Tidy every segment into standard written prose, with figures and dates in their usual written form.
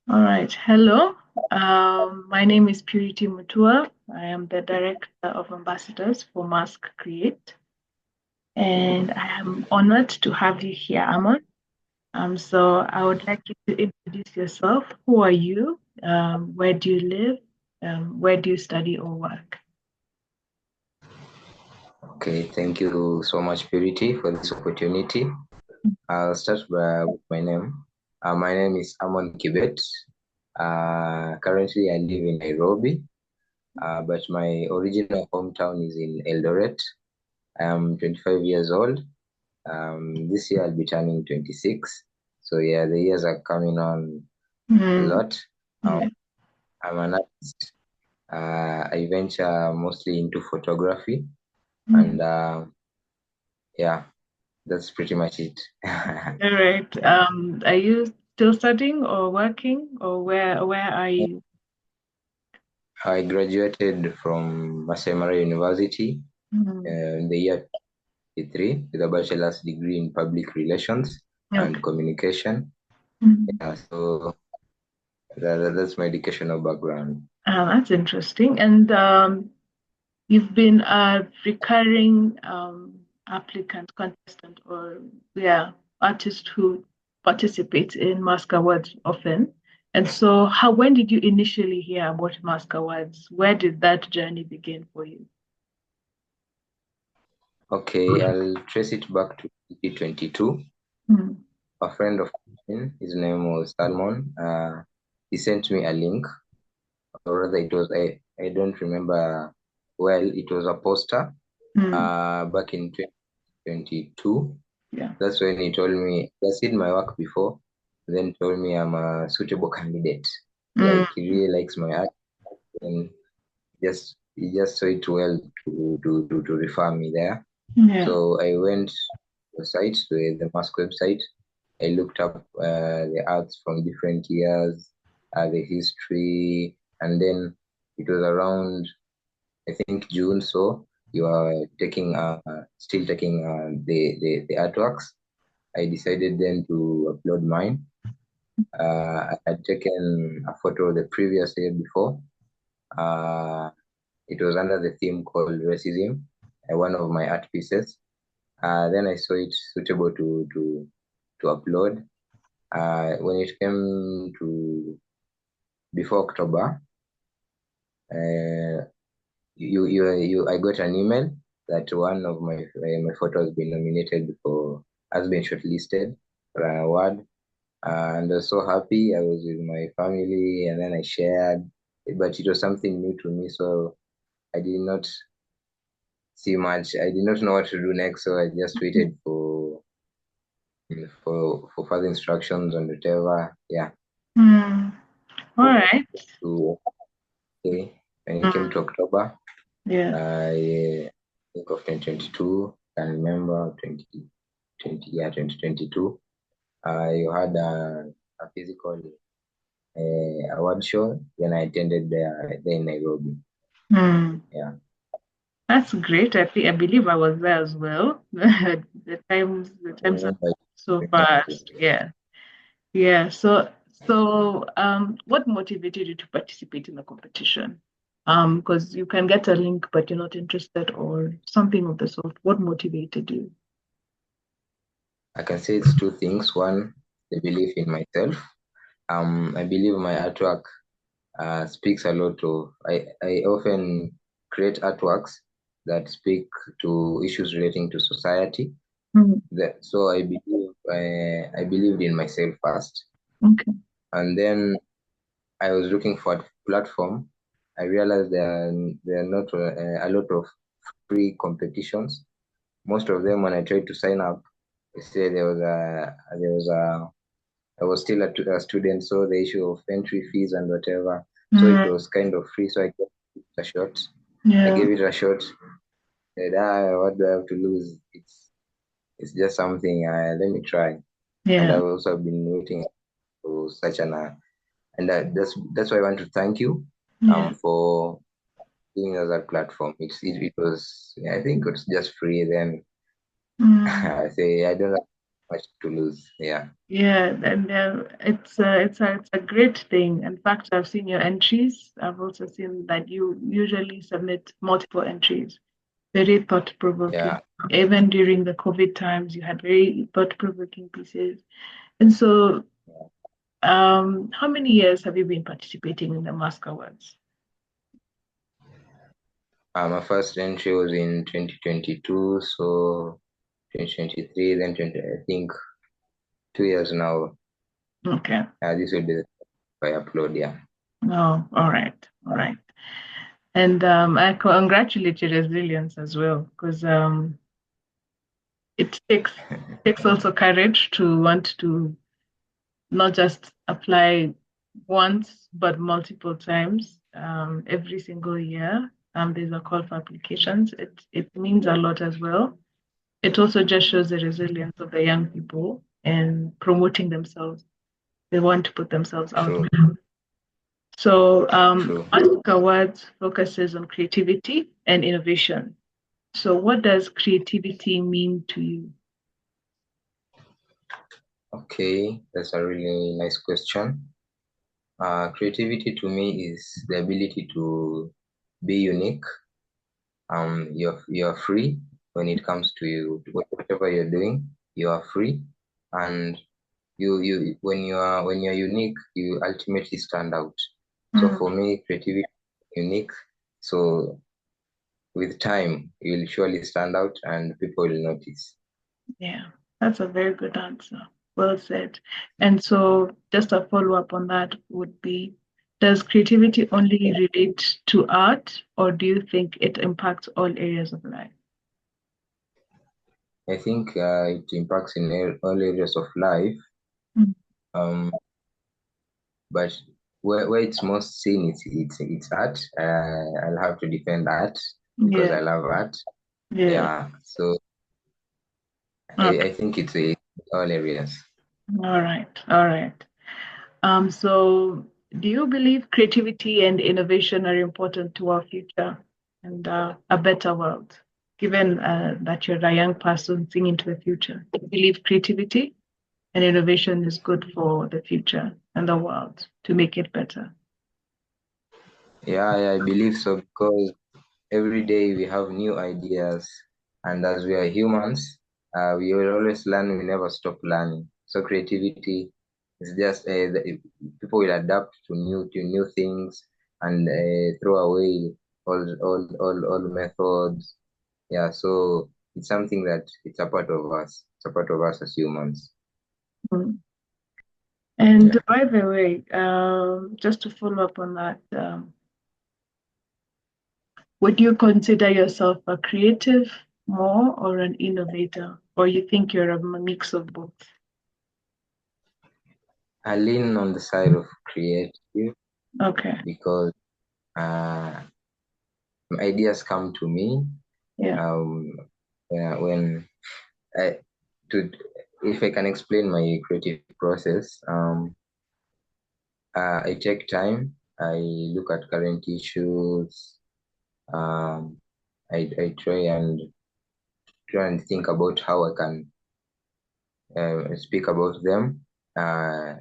All right. Hello. My name is Purity Mutua. I am the Director of Ambassadors for Mask Create, and I am honored to have you here, Amon. So I would like you to introduce yourself. Who are you? Where do you live? Where do you study or work? Okay, thank you so much, Purity, for this opportunity. I'll start with my name. My name is Amon Kibet. Currently, I live in Nairobi, but my original hometown is in Eldoret. I am 25 years old. This year, I'll be turning 26. So, yeah, the years are coming on a Mm, lot. Um, yeah. I'm an artist. I venture mostly into photography, Mm. and yeah, that's pretty much it. All right. Are you still studying or working, or where are you? I graduated from Masai Mara University Mm. in the year 23 with a bachelor's degree in public relations and Okay. communication. Mm. So that's my educational background. That's interesting. And you've been a recurring applicant, contestant, or yeah, artist who participates in Mask Awards often. And so, when did you initially hear about Mask Awards? Where did that journey begin for you? Okay, I'll trace it back to 2022. Mm. A friend of mine, his name was Salmon. He sent me a link, or rather, I don't remember well. It was a poster Mm. back in 2022. Yeah. That's when he told me he has seen my work before, then told me I'm a suitable candidate. Mm. Like he really likes my art, and he just saw it well to refer me there. Yeah. So I went to the site, to the mask website. I looked up the arts from different years, the history, and then it was around I think June. So you are taking still taking the artworks. I decided then to upload mine. I had taken a photo the previous year before. Uh, it was under the theme called racism, one of my art pieces. Then I saw it suitable to upload. When it came to before October, uh, I got an email that one of my photos has been nominated for has been shortlisted for an award. And I was so happy. I was with my family, and then I shared, but it was something new to me, so I did not see much. I did not know what to do next, so I just waited for further instructions on whatever. Yeah. Mm. All right. To okay. When it came to Mm. October, Yeah. I think of 2022. I remember 2020, yeah, 2022. You had a physical award show when I attended there in Nairobi. Mm. Yeah. That's great. I believe I was there as well. The times are I so remember. fast. Yeah. Yeah. So what motivated you to participate in the competition? Because you can get a link, but you're not interested or something of the sort. What motivated you? I can say it's two things. One, the belief in myself. I believe my artwork speaks a lot of. I often create artworks that speak to issues relating to society. Mm. So I believed in myself first, Okay. and then I was looking for a platform. I realized there are not a lot of free competitions. Most of them, when I tried to sign up, they say I was still a student, so the issue of entry fees and whatever. So it Mm. was kind of free. So I gave it a shot. I Yeah. gave it a shot. Said, what do I have to lose? It's just something. Let me try. And Yeah. I've also been waiting for such and that's why I want to thank you Yeah. for giving us that platform. It was I think it's just free. Then Mm. I say I don't know. much to lose. Yeah. Yeah, and it's a great thing. In fact, I've seen your entries. I've also seen that you usually submit multiple entries. Very thought-provoking. Yeah. Even during the COVID times, you had very thought-provoking pieces. And so, how many years have you been participating in the Mask Awards? My first entry was in 2022, so 2023, then 20, I think 2 years now. Okay. This will be the I upload, yeah. Oh, all right, all right. And I congratulate your resilience as well, because it takes also courage to want to not just apply once, but multiple times every single year. There's a call for applications. It means a lot as well. It also just shows the resilience of the young people and promoting themselves. They want to put themselves out True, there. So, true. Ask Awards focuses on creativity and innovation. So, what does creativity mean to you? Okay, that's a really nice question. Creativity to me is the ability to be unique. You're free when it comes to you, whatever you're doing, you are free, and you when you're unique, you ultimately stand out. So Mm, for me, creativity is unique. So with time, you'll surely stand out, and people will notice. yeah, that's a very good answer. Well said. And so, just a follow up on that would be, does creativity only relate to art, or do you think it impacts all areas of life? I think it impacts in all areas of life. Mm, Um, but where it's most seen, it's art. I'll have to defend art because yeah, I love art. yeah. Yeah, so Okay. I think it's all areas. All right. All right. So, do you believe creativity and innovation are important to our future and a better world? Given that you're a young person seeing into the future, do you believe creativity and innovation is good for the future and the world to make it better? Yeah, I believe so because every day we have new ideas, and as we are humans, we will always learn. We never stop learning. So creativity is just people will adapt to new things and throw away all methods. Yeah, so it's something that it's a part of us. It's a part of us as humans. Mm. And Yeah. by the way, just to follow up on that, would you consider yourself a creative more or an innovator, or you think you're a mix of both? I lean on the side of creative Okay. because uh, ideas come to me Yeah. um, when I to if I can explain my creative process. I take time. I look at current issues. Um, I try and think about how I can speak about them. Uh,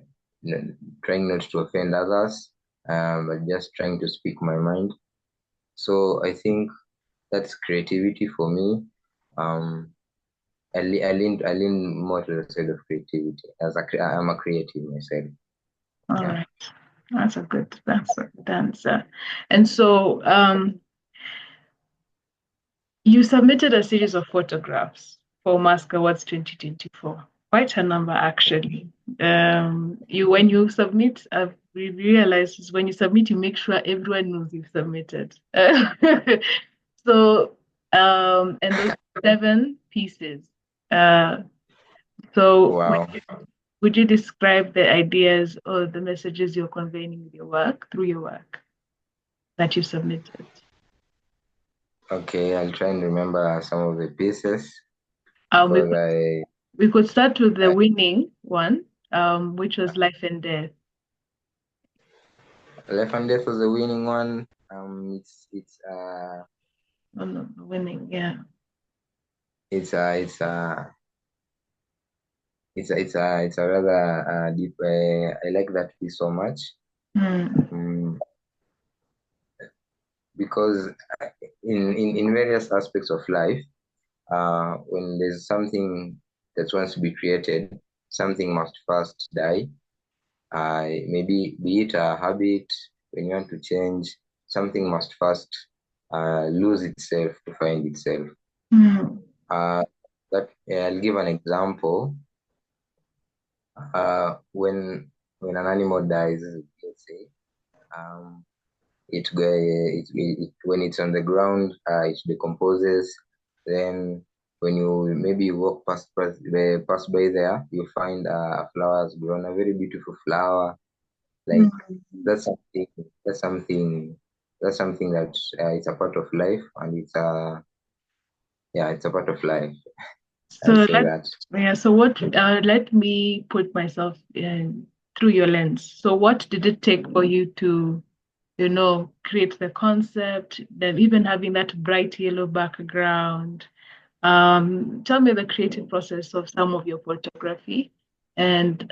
Trying not to offend others, but just trying to speak my mind. So I think that's creativity for me. Um, I lean more to the side of creativity. I'm a creative myself. All Yeah. right. That's a good answer. And so you submitted a series of photographs for Mask Awards 2024. Quite a number actually. You when you submit, we realize is when you submit, you make sure everyone knows you've submitted. So and those 7 pieces. Uh, so Wow. would you describe the ideas or the messages you're conveying with your work through your work that you submitted? Okay, I'll try and remember some of the pieces We because could we could start with the I winning one, which was life and death. Life and Death was the winning one. Oh, no, winning, yeah. It's it's a rather deep. I like that piece so much. Mm. Mm, because in various aspects of life, when there's something that wants to be created, something must first die. Maybe be it a habit, when you want to change, something must first lose itself to find itself. Mm. Uh, that I'll give an example. When an animal dies, let's say, um, when it's on the ground, it decomposes. Then when you maybe walk pass by there, you find a flower has grown, a very beautiful flower. Like Mm. that's something that's something that's something that it's a part of life, and it's a part of life. So I'll say let that. yeah. So what? Let me put myself in through your lens. So what did it take for you to, create the concept, then even having that bright yellow background? Tell me the creative process of some of your photography and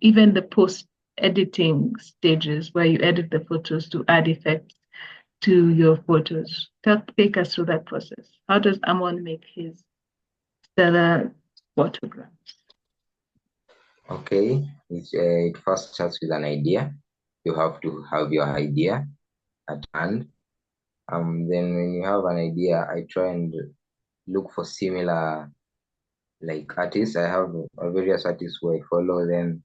even the post editing stages where you edit the photos to add effects to your photos. Take us through that process. How does Amon make his stellar photographs? Okay, it first starts with an idea. You have to have your idea at hand. Then when you have an idea, I try and look for similar like artists. I have various artists who I follow. Then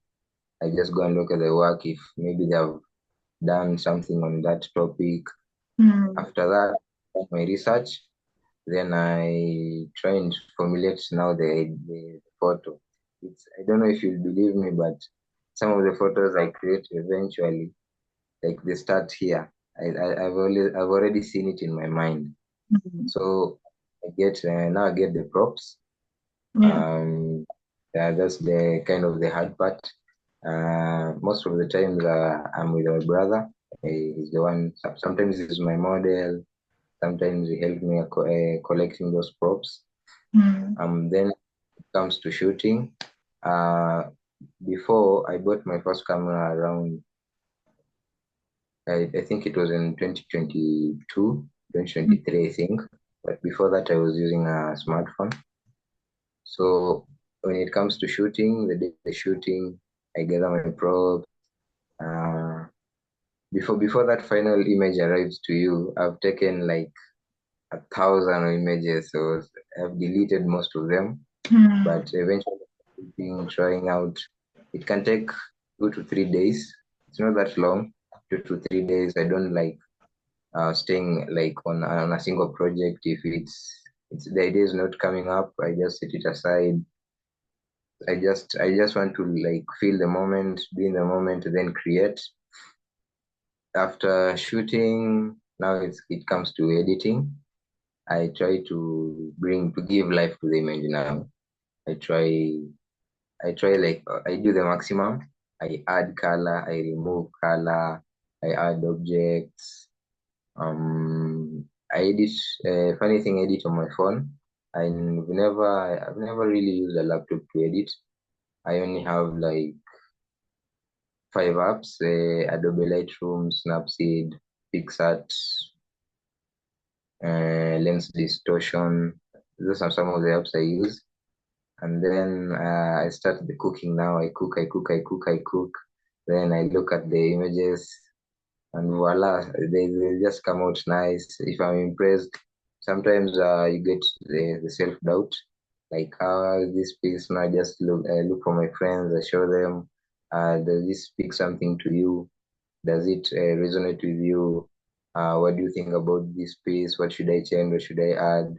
I just go and look at the work if maybe they have done something on that topic. Mm. After that, my research. Then I try and formulate now the photo. I don't know if you'll believe me, but some of the photos I create eventually, like they start here. I've already seen it in my mind. Mm. So I get the props. Yeah. Um, yeah, that's the kind of the hard part. Most of the times I'm with my brother. He's the one. Sometimes he's my model. Sometimes he helps me collecting those props. Mm. Then it comes to shooting. Uh, Before I bought my first camera around, I think it was in 2022, 2023, I think. But before that, I was using a smartphone. So when it comes to shooting, the day of shooting, I gather my props. Uh, before that final image arrives to you, I've taken like 1,000 images, so I've deleted most of them. Mm. But eventually, trying out, it can take 2 to 3 days. It's not that long, 2 to 3 days. I don't like staying like on a single project. If it's the idea is not coming up, I just set it aside. I just want to like feel the moment, be in the moment, then create. After shooting, now it comes to editing. I try to give life to the image now. I try I do the maximum. I add color, I remove color, I add objects. I edit. Funny thing, edit on my phone. I've never really used a laptop to edit. I only have like 5 apps: Adobe Lightroom, Snapseed, PixArt, Lens Distortion. Those are some of the apps I use. And then I start the cooking now. I cook. Then I look at the images, and voila, they just come out nice. If I'm impressed, sometimes you get the self doubt, like this piece. Now I just look for my friends. I show them. Does this speak something to you? Does it resonate with you? What do you think about this piece? What should I change? What should I add?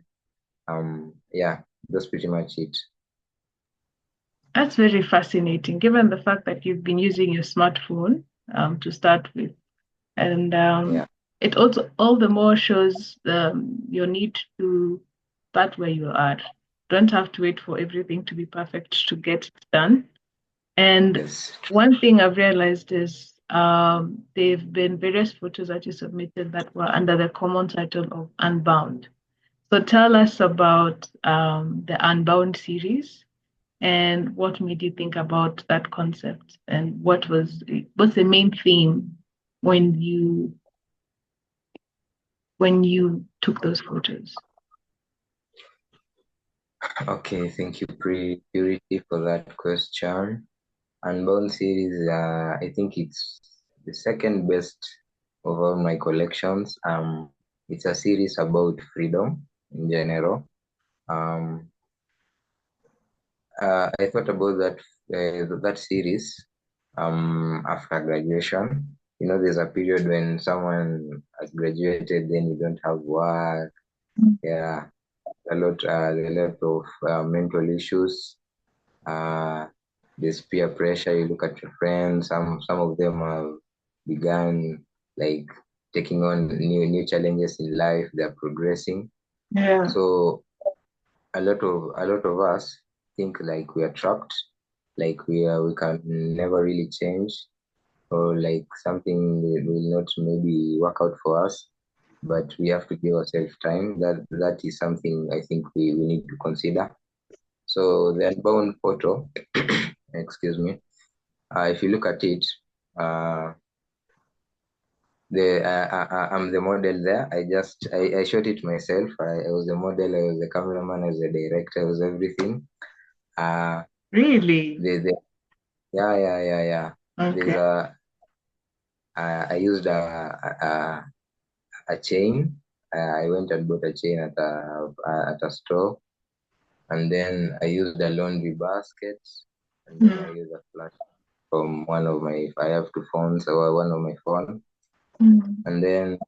Yeah, that's pretty much it. That's very fascinating, given the fact that you've been using your smartphone to start with. And Yeah. it also all the more shows your need to start where you are. Don't have to wait for everything to be perfect to get it done. And Yes. one thing I've realized is there've been various photos that you submitted that were under the common title of Unbound. So tell us about the Unbound series And what made you think about that concept? And what's the main theme when you took those photos? Okay, thank you, Purity, for that question. Unbound series, I think it's the second best of all my collections. It's a series about freedom in general. Um, I thought about that series after graduation. You know, there's a period when someone has graduated, then you don't have work. Yeah, a lot of mental issues. Uh, there's peer pressure. You look at your friends. Some of them have begun like taking on new challenges in life. They're progressing. Yeah, So a lot of us think like we are trapped, like we can never really change, or like something will not maybe work out for us. But we have to give ourselves time. That is something I think we need to consider. So the unbound photo, excuse me, if you look at it, uh, I'm the model there. I shot it myself. I was the model. I was the cameraman. I was the director. I was everything. Uh, really? the yeah. There's Okay. I used a chain. I went and bought a chain at a store, and then I used a laundry basket, and then I Mm. used a flash from one of my. I have two phones, or one of my phone, Mm. and then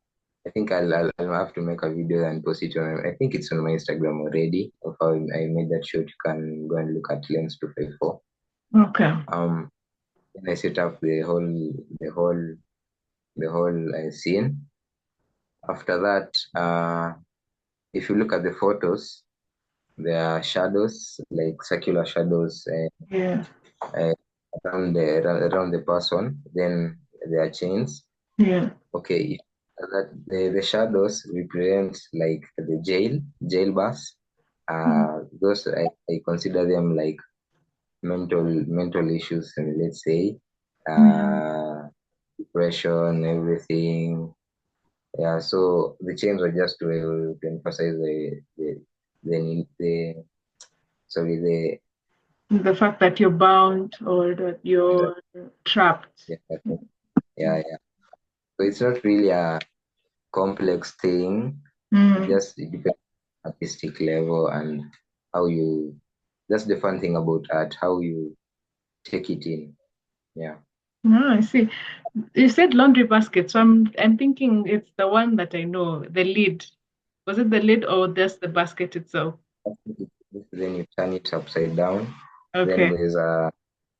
I think I'll have to make a video and post it on. I think it's on my Instagram already of how I made that shoot. You can go and look at Lens 254. Okay. Um, then I set up the whole scene. After that, if you look at the photos, there are shadows, like circular shadows Yeah. uh, around the person. Then there are chains. Yeah. Okay, that the shadows represent like the jail bars. Mm. Those I consider them like mental issues, let's say, Mm. uh, depression, everything. Yeah, so the chains were just to emphasize the sorry The fact that you're bound or that the you're trapped. yeah, yeah. So it's not really a complex thing. Mm. It depends on artistic level and how you. That's the fun thing about art, how you take it in. Yeah. Oh, I see. You said laundry basket, so I'm thinking it's the one that I know, the lid. Was it the lid or just the basket itself? Then you turn it upside down. Then Okay. there's a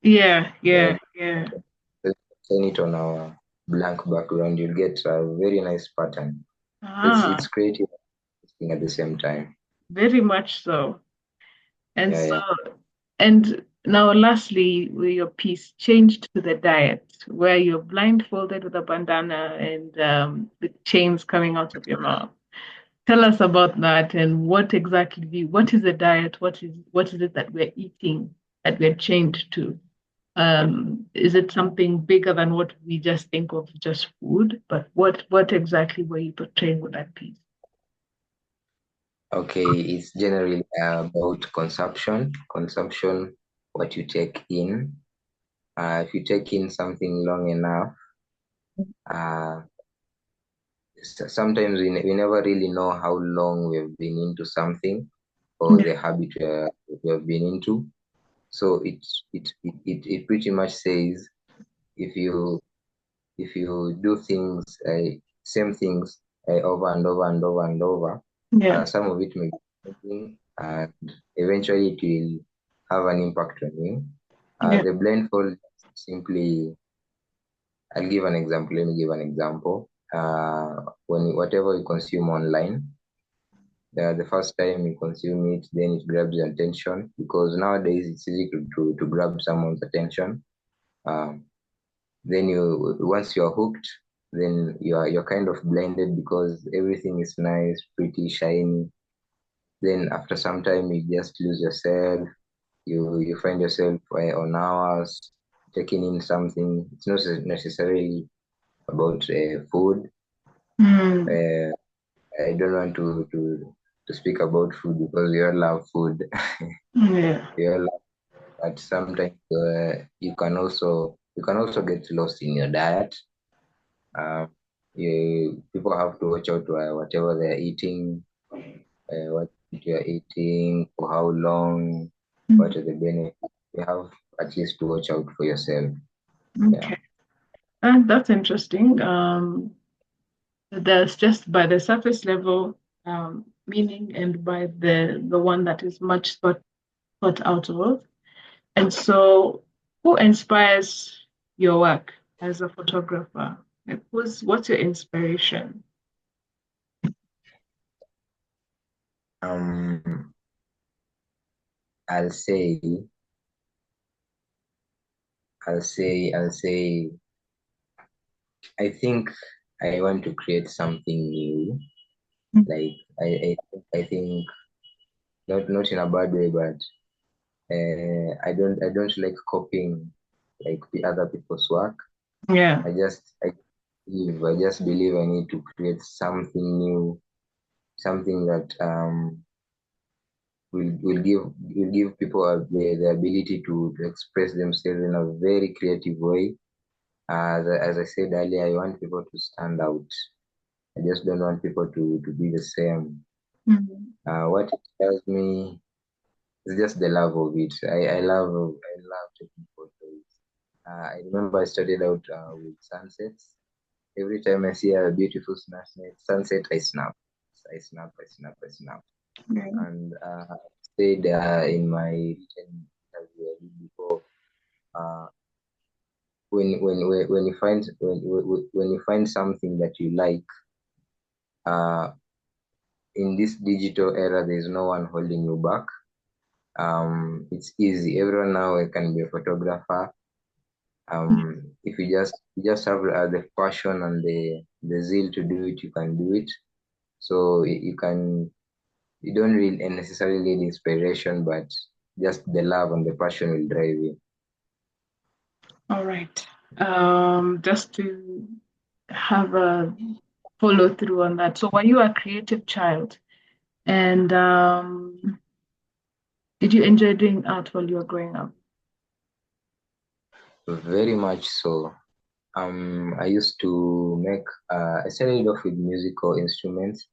Yeah, yeah, yeah, yeah. turn it on a blank background. You'll get a very nice pattern. It's Ah, creative at the same time. very much so. And Yeah, so, yeah. and now lastly, where your piece changed to the diet, where you're blindfolded with a bandana and the chains coming out of your mouth. Tell us about that and what is the diet? What is it that we're eating that we're chained to? Is it something bigger than what we just think of just food? But what exactly were you portraying with that piece? Okay, it's generally about consumption. Consumption, what you take in. If you take in something long enough, uh, sometimes we never really know how long we've been into something or Yeah, the habit we have been into. So it pretty much says if you if you do things same things over and over and over and over, yeah, some of it may be changing, and eventually it will have an impact on you. yeah, The blindfold simply, I'll give an example. Let me give an example. When whatever you consume online, the first time you consume it, then it grabs your attention because nowadays it's easy to grab someone's attention. Um, then you once you're hooked, then you're kind of blinded because everything is nice, pretty, shiny. Then after some time, you just lose yourself. You find yourself on hours taking in something. It's not necessarily about food. Mm, Uh, I don't want to speak about food because we all love food. yeah. We all love, but sometimes you can also get lost in your diet. People have to watch out whatever they're eating, what you're eating, for how long, what Mm, are the benefits. You have at least to watch out for yourself. Yeah. okay. That's interesting. There's just by the surface level meaning and by the one that is much thought out of. And so, who inspires your work as a photographer? Like, what's your inspiration? Um, I'll say, I'll say, I think I want to create something new. Like I think not in a bad way, but I don't like copying like the other people's work. Yeah. I just believe I need to create something new, something that will give people the ability to express themselves in a very creative way. As I said earlier, I want people to stand out. I just don't want people to be the same. Mhm. What it tells me is just the love of it. I love taking photos. I remember I started out with sunsets. Every time I see a beautiful sunset, I snap, I snap. Yeah. And stayed in my written interview I did before. Uh, when you find when you find something that you like, uh, in this digital era, there's no one holding you back. It's easy. Everyone now can be a photographer. If you just have the passion and the zeal to do it, you can do it. So you don't really necessarily need inspiration, but just the love and the passion will drive you. All right. Just to have a follow through on that. So, were you a creative child? And did you enjoy doing art while you were growing up? Very much so. I used to make. I started off with musical instruments.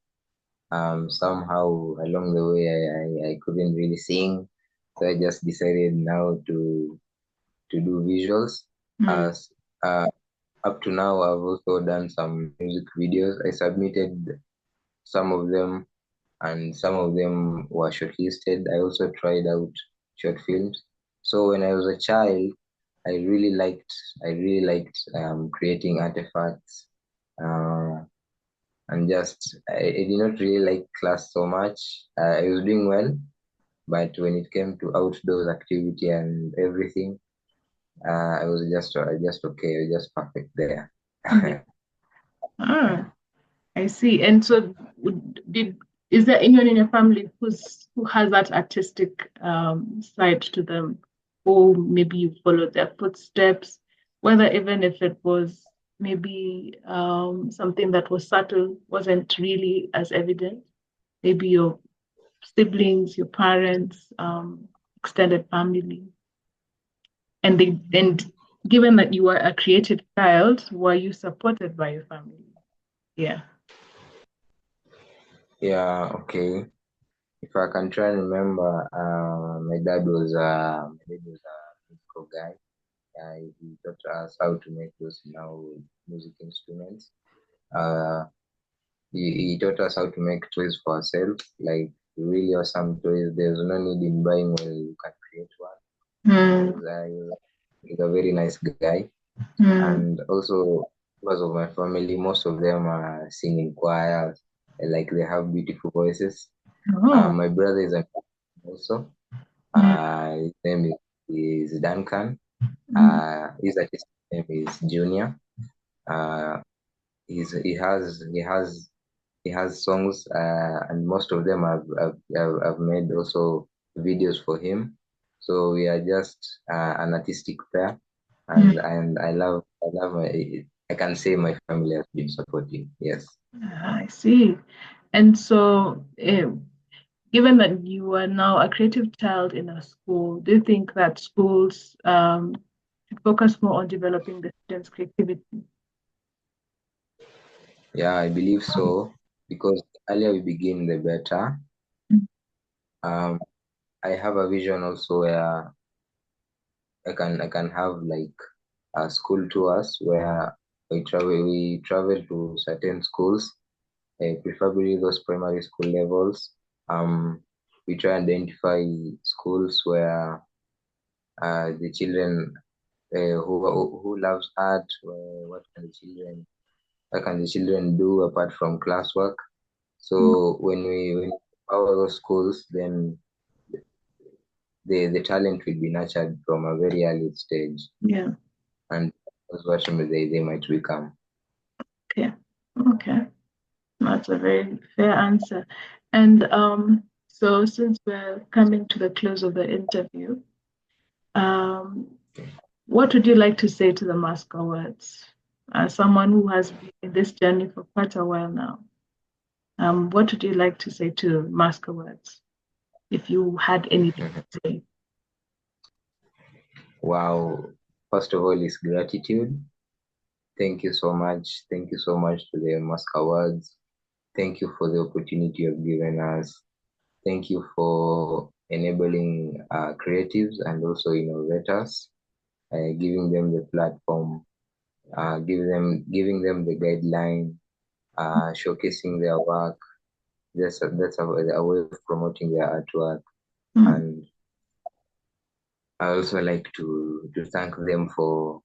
Somehow along the way, I couldn't really sing, so I just decided now to do visuals. Mm. As Up to now, I've also done some music videos. I submitted some of them, and some of them were shortlisted. I also tried out short films. So when I was a child, I really liked creating artifacts, uh, and just I did not really like class so much. I was doing well, but when it came to outdoors activity and everything, I was just okay, I was just perfect there. Yeah. Ah, I see. And so, did is there anyone in your family who has that artistic side to them, or maybe you followed their footsteps, whether even if it was maybe something that was subtle, wasn't really as evident, maybe your siblings, your parents, extended family, and given that you were a creative child, were you supported by your family? Yeah. Yeah, okay. If I can try and remember, my dad was a musical guy. He taught us how to make those now music instruments. Uh, he taught us how to make toys for ourselves, like really awesome toys. There's no need in buying when you can create one. Mm, He's a very nice guy. mm. And also, because of my family, most of them are singing choirs, like they have beautiful voices. Oh. My brother is a also. Mm, His name is Duncan. mm, His artist name is Junior. Uh, he has songs, and most of them I've made also videos for him. So we are just an artistic pair, Mm. and I love I can say my family has been supportive. Yes. I see. And so, given that you are now a creative child in a school, do you think that schools should focus more on developing the students' creativity? Yeah, I believe so because the earlier we begin, the better. Um, I have a vision also where I can have like school tours where we travel to certain schools, preferably those primary school levels. Um, we try and identify schools where the children who loves art. What can the children do apart from classwork? Mm. So when our those schools, then the talent will be nurtured from a very early stage, Yeah. and that's what they might become. Okay. Okay. That's a very fair answer. And so, since we're coming to the close of the interview, um, what would you like to say to the Mask Awards? As someone who has been in this journey for quite a while now, what would you like to say to Mask Awards if you had anything Mhm. to say? Wow. First of all, is gratitude. Thank you so much. Thank you so much to the Mask Awards. Thank you for the opportunity you've given us. Thank you for enabling creatives and also innovators, giving them the platform, giving them the guideline, showcasing their work. That's a way of promoting their artwork. Mm, And I also like to thank them for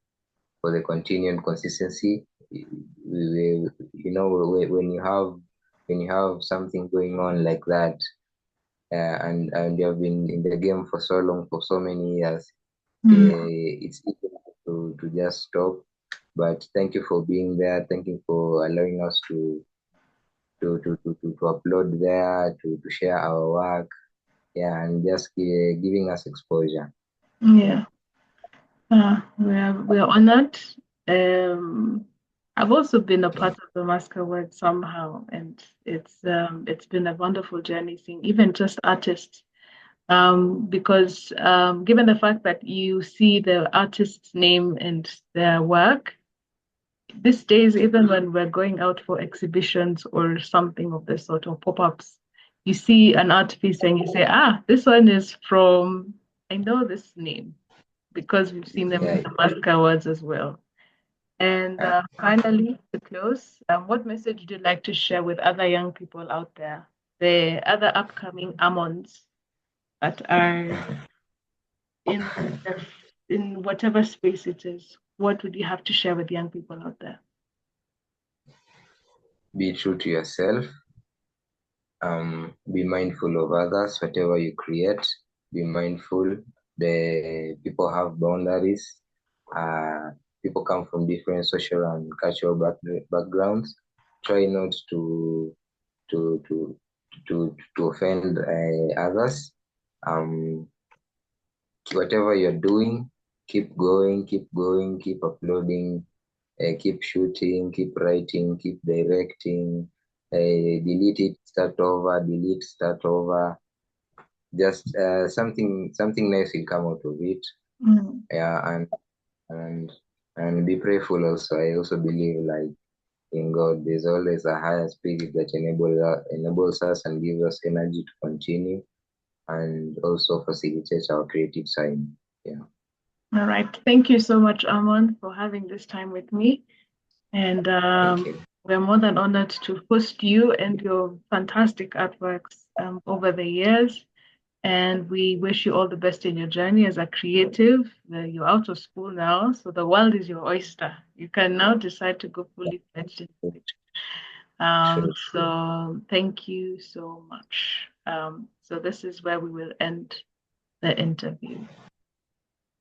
the continued consistency. When you have something going on like that, and you have been in the game for so long, for so many years, mm, it's easy to just stop. But thank you for being there. Thank you for allowing us to upload there, to share our work, yeah, and just giving us exposure. yeah, we're honored. Um, I've also been a part of the Mask Awards somehow, and it's been a wonderful journey seeing even just artists. Because given the fact that you see the artist's name and their work, these days, even when we're going out for exhibitions or something of this sort or pop-ups, you see an art piece and you say, ah, this one is from, I know this name because we've seen them in Yeah. the Mask Awards as well. And uh, finally, to close, what message would you like to share with other young people out there, the other upcoming Amons that are in the, in whatever space it is? What would you have to share with young people out there? be true to yourself. Be mindful of others, whatever you create. Be mindful. The people have boundaries. Uh, People come from different social and cultural backgrounds. Try not to to to offend others. Um, Whatever you're doing, keep going, keep uploading, keep shooting, keep writing, keep directing. Delete it, start over, delete, start over. Just something nice will come out of it. Mm, Yeah, and and be prayerful also. I also believe like in God. There's always a higher spirit that enables us and gives us energy to continue and also facilitates our creative side. Yeah. all right. Thank you so much, Amon, for having this time with me. And Thank you. we're more than honored to host you and your fantastic artworks over the years. And we wish you all the best in your journey as a creative. You're out of school now, so the world is your oyster. You can now decide to go fully fledged into it. True, true. So thank you so much. So this is where we will end the interview.